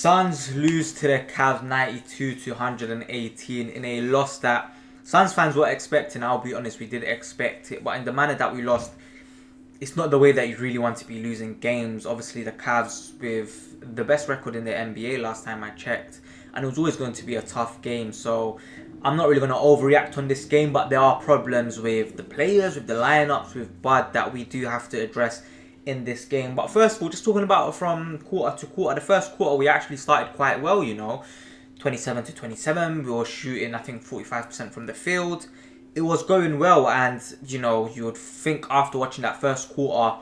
Suns lose to the Cavs 92-118 in a loss that Suns fans were expecting. I'll be honest, we did expect it, but in the manner that we lost, it's not the way that you really want to be losing games. Obviously, the Cavs with the best record in the NBA last time I checked, and it was always going to be a tough game. So I'm not really going to overreact on this game, but there are problems with the players, with the lineups, with Bud that we do have to address in this game. But first of all, just talking about from quarter to quarter, the first quarter we actually started quite well, 27-27. We were shooting, I think, 45% from the field. It was going well, and you would think after watching that first quarter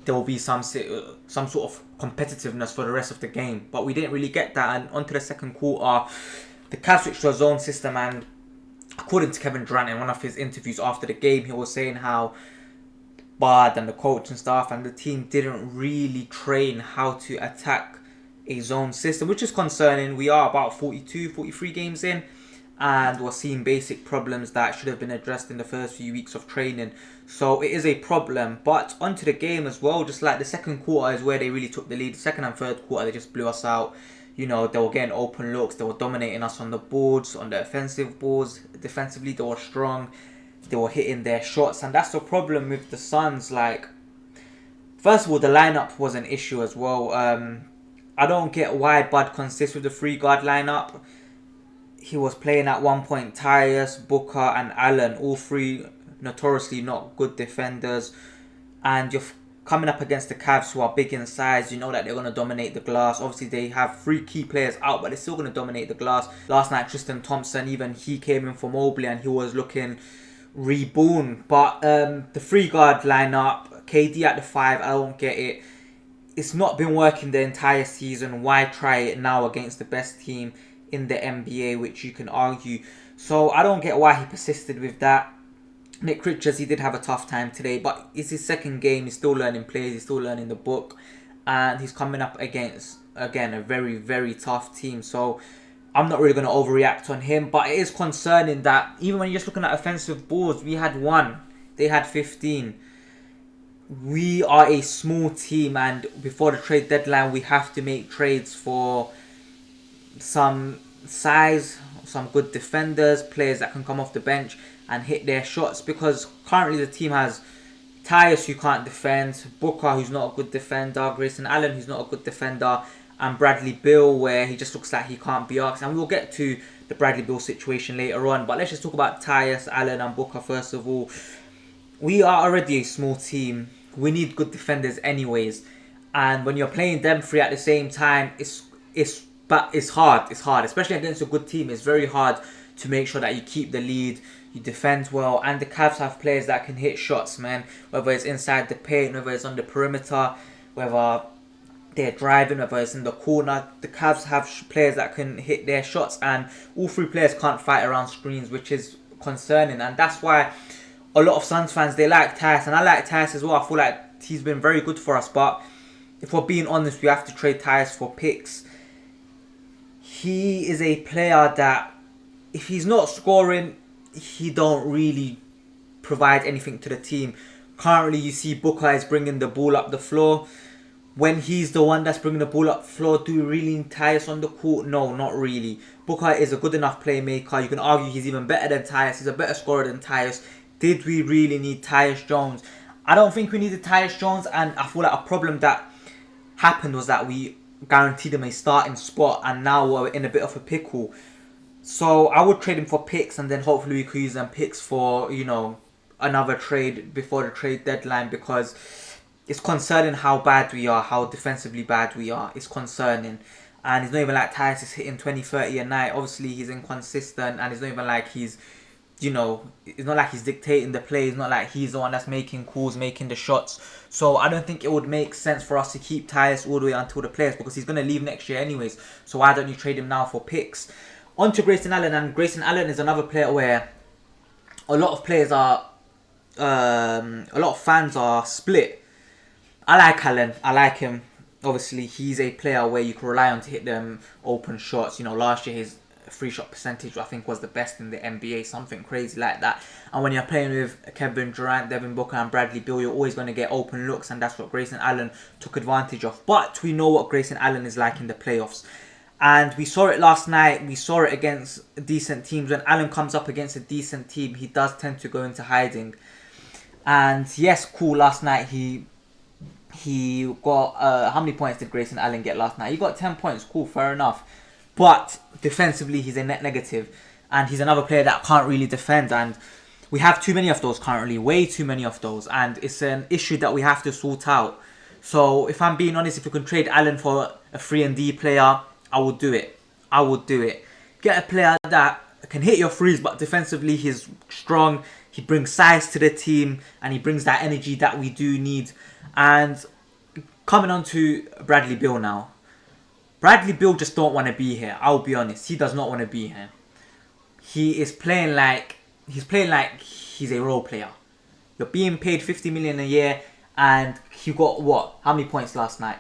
there will be some sort of competitiveness for the rest of the game, but we didn't really get that. And onto the second quarter, the Cavs switched to a zone system, and according to Kevin Durant in one of his interviews after the game, he was saying how Bud and the coach and staff and the team didn't really train how to attack a zone system, which is concerning. We are about 43 games in, and we're seeing basic problems that should have been addressed in the first few weeks of training. So it is a problem. But onto the game as well, just like the second quarter is where they really took the lead. The second and third quarter, they just blew us out. They were getting open looks. They were dominating us on the boards, on the offensive boards. Defensively, they were strong. They were hitting their shots. And that's the problem with the Suns. Like, first of all, the lineup was an issue as well. I don't get why Bud consists with the 3-guard lineup. He was playing at one point Tyus, Booker and Allen, all three notoriously not good defenders. And you're coming up against the Cavs, who are big in size. You know that they're going to dominate the glass. Obviously, they have 3 key players out, but they're still going to dominate the glass. Last night, Tristan Thompson, even he came in for Mobley and he was looking reborn. But the 3-guard lineup, KD at the 5, I don't get it. It's not been working the entire season. Why try it now against the best team in the NBA, which you can argue? So I don't get why he persisted with that. Nick Richards, he did have a tough time today, but it's his second game. He's still learning plays. He's still learning the book, and he's coming up against, again, a very, very tough team. So I'm not really going to overreact on him, but it is concerning that even when you're just looking at offensive boards, we had 1, they had 15. We are a small team, and before the trade deadline, we have to make trades for some size, some good defenders, players that can come off the bench and hit their shots, because currently the team has Tyus, who can't defend, Booker, who's not a good defender, Grayson Allen, who's not a good defender, and Bradley Beal, where he just looks like he can't be asked. And we'll get to the Bradley Beal situation later on, but let's just talk about Tyus, Allen and Booker first of all. We are already a small team. We need good defenders anyways, and when you're playing them 3 at the same time, it's hard. It's hard, especially against a good team. It's very hard to make sure that you keep the lead, you defend well, and the Cavs have players that can hit shots, man. Whether it's inside the paint, whether it's on the perimeter, whether they're driving, whether it's in the corner, the Cavs have players that can hit their shots, and all 3 players can't fight around screens, which is concerning. And that's why a lot of Suns fans, they like Tyus, and I like Tyus as well. I feel like he's been very good for us, but if we're being honest, we have to trade Tyus for picks. He is a player that, if he's not scoring, he don't really provide anything to the team. Currently, you see Booker is bringing the ball up the floor. When he's the one that's bringing the ball up the floor, do we really need Tyus on the court? No, not really. Booker is a good enough playmaker. You can argue he's even better than Tyus. He's a better scorer than Tyus. Did we really need Tyus Jones? I don't think we needed Tyus Jones, and I feel like a problem that happened was that we guaranteed him a starting spot, and now we're in a bit of a pickle. So I would trade him for picks, and then hopefully we could use them picks for, another trade before the trade deadline, because it's concerning how bad we are, how defensively bad we are. It's concerning. And it's not even like Tyus is hitting 20-30 a night. Obviously, he's inconsistent, and it's not even like he's, it's not like he's dictating the play. It's not like he's the one that's making calls, making the shots. So I don't think it would make sense for us to keep Tyus all the way until the playoffs, because he's going to leave next year anyways. So why don't you trade him now for picks? On to Grayson Allen, and Grayson Allen is another player where a lot of players are, a lot of fans are split. I like Allen. I like him. Obviously, he's a player where you can rely on to hit them open shots. Last year his free shot percentage, I think, was the best in the NBA, something crazy like that. And when you're playing with Kevin Durant, Devin Booker and Bradley Beal, you're always going to get open looks, and that's what Grayson Allen took advantage of. But we know what Grayson Allen is like in the playoffs. And we saw it last night. We saw it against decent teams. When Allen comes up against a decent team, he does tend to go into hiding. And yes, cool. Last night he got how many points did Grayson Allen get last night? He got 10 points. Cool, fair enough. But defensively, he's a net negative, and he's another player that can't really defend. And we have too many of those currently, way too many of those, and it's an issue that we have to sort out. So if I'm being honest, if you can trade Allen for a 3-and-D player, I will do it. I will do it. Get a player that can hit your threes, but defensively he's strong. He brings size to the team, and he brings that energy that we do need. And coming on to Bradley Beal now. Bradley Beal just don't want to be here. I'll be honest. He does not want to be here. He is playing like he's a role player. You're being paid $50 million a year, and he got what? How many points last night?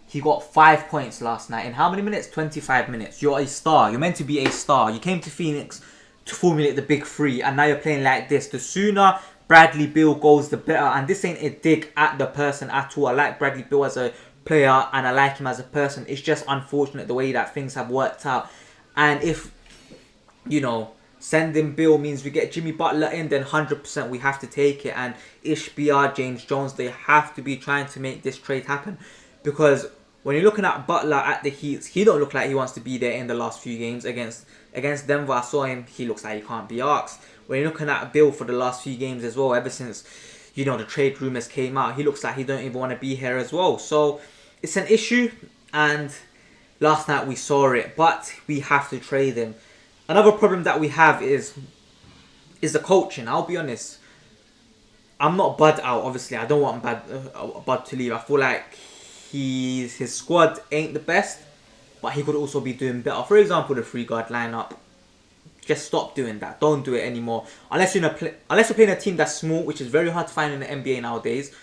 He got 5 points last night. In how many minutes? 25 minutes. You're a star. You're meant to be a star. You came to Phoenix to formulate the big three, and now you're playing like this. The sooner Bradley Beal goes, the better. And this ain't a dig at the person at all. I like Bradley Beal as a player, and I like him as a person. It's just unfortunate the way that things have worked out. And if, sending Bill means we get Jimmy Butler in, then 100% we have to take it. And Ishbia, James Jones, they have to be trying to make this trade happen. Because when you're looking at Butler at the Heat, he don't look like he wants to be there in the last few games. Against Denver, I saw him. He looks like he can't be asked. When you're looking at Bill for the last few games as well, ever since, the trade rumors came out, he looks like he don't even want to be here as well. So it's an issue, and last night we saw it, but we have to trade him. Another problem that we have is the coaching. I'll be honest. I'm not Bud out, obviously. I don't want Bud to leave. I feel like his squad ain't the best, but he could also be doing better. For example, the 3-guard lineup. Just stop doing that. Don't do it anymore. Unless you're playing a team that's small, which is very hard to find in the NBA nowadays.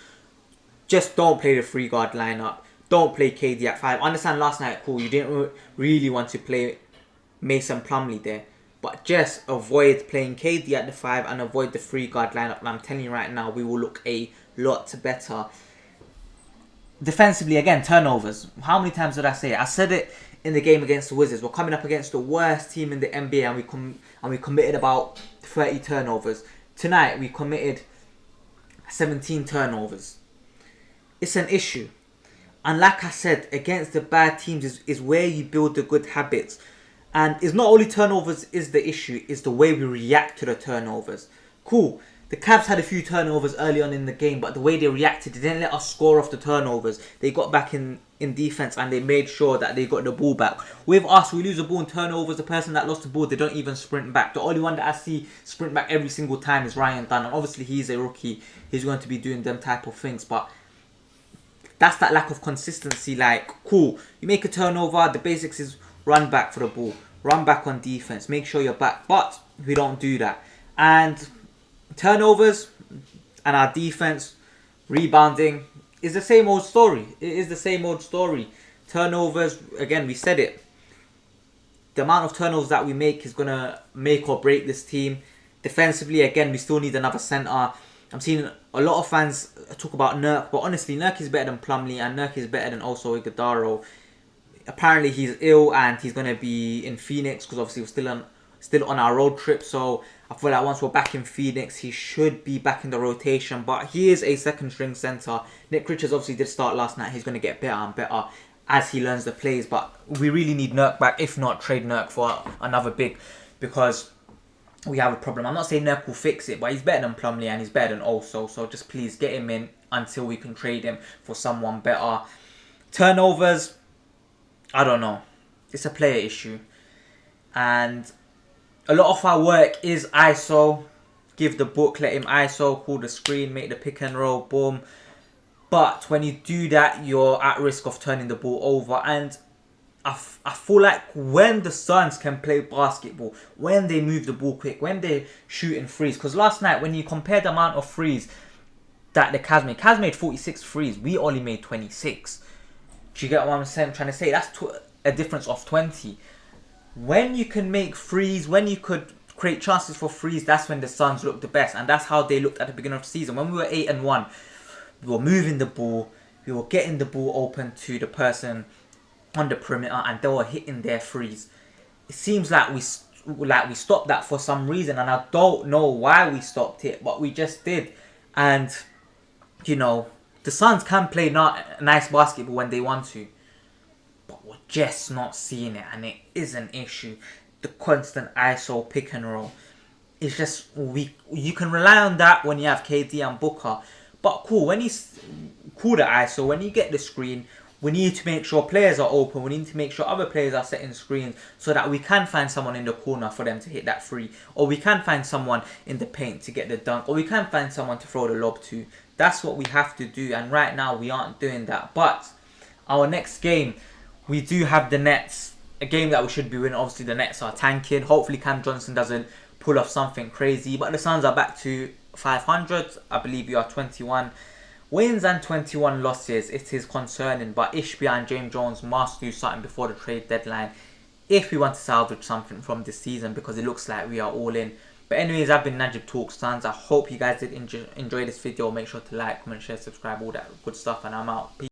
Just don't play the 3-guard lineup. Don't play KD at 5. I understand last night, cool, you didn't really want to play Mason Plumlee there. But just avoid playing KD at the 5 and avoid the 3-guard lineup. And I'm telling you right now, we will look a lot better. Defensively, again, turnovers. How many times did I say it? I said it in the game against the Wizards. We're coming up against the worst team in the NBA, and we committed about 30 turnovers. Tonight, we committed 17 turnovers. It's an issue. And like I said, against the bad teams is where you build the good habits. And it's not only turnovers is the issue, it's the way we react to the turnovers. Cool. The Cavs had a few turnovers early on in the game, but the way they reacted, they didn't let us score off the turnovers. They got back in defense, and they made sure that they got the ball back. With us, we lose the ball in turnovers. The person that lost the ball, they don't even sprint back. The only one that I see sprint back every single time is Ryan Dunn. And obviously, he's a rookie. He's going to be doing them type of things. But that's that lack of consistency. Like, cool, you make a turnover. The basics is run back for the ball. Run back on defense. Make sure you're back. But we don't do that. And turnovers and our defense, rebounding, is the same old story. It is the same old story. Turnovers, again, we said it. The amount of turnovers that we make is going to make or break this team. Defensively, again, we still need another centre. I'm seeing a lot of fans talk about Nurk, but honestly, Nurk is better than Plumlee, and Nurk is better than also Iguodala. Apparently, he's ill, and he's going to be in Phoenix, because obviously we're still on our road trip. So I feel like once we're back in Phoenix, he should be back in the rotation. But he is a second string centre. Nick Richards obviously did start last night. He's going to get better and better as he learns the plays. But we really need Nurk back. If not, trade Nurk for another big, because we have a problem. I'm not saying Nurk will fix it, but he's better than Plumlee and he's better than also. So just please get him in until we can trade him for someone better. Turnovers, I don't know. It's a player issue. And a lot of our work is ISO. Give the book, let him ISO, call the screen, make the pick and roll, boom. But when you do that, you're at risk of turning the ball over. And I feel like when the Suns can play basketball, when they move the ball quick, when they shoot in threes. Because last night, when you compare the amount of threes that the Cavs made 46 threes. We only made 26. Do you get what I'm saying? Trying to say? That's a difference of 20. When you can make threes, when you could create chances for threes, that's when the Suns look the best. And that's how they looked at the beginning of the season. When we were 8-1, we were moving the ball. We were getting the ball open to the person on the perimeter, and they were hitting their threes. It seems like we stopped that for some reason, and I don't know why we stopped it, but we just did. And you know, the Suns can play not nice basketball when they want to, but we're just not seeing it, and it is an issue. The constant ISO pick and roll. It's just you can rely on that when you have KD and Booker. But cool, when you call the ISO, when you get the screen, we need to make sure players are open. We need to make sure other players are setting screens so that we can find someone in the corner for them to hit that free. Or we can find someone in the paint to get the dunk. Or we can find someone to throw the lob to. That's what we have to do. And right now we aren't doing that. But our next game, we do have the Nets. A game that we should be winning. Obviously the Nets are tanking. Hopefully Cam Johnson doesn't pull off something crazy. But the Suns are back to 500. I believe we are 21 wins and 21 losses. It is concerning, but Ishbia and James Jones must do something before the trade deadline if we want to salvage something from this season, because it looks like we are all in. But anyways, I've been Najib Talks Suns. I hope you guys did enjoy this video. Make sure to like, comment, share, subscribe, all that good stuff, and I'm out. Peace.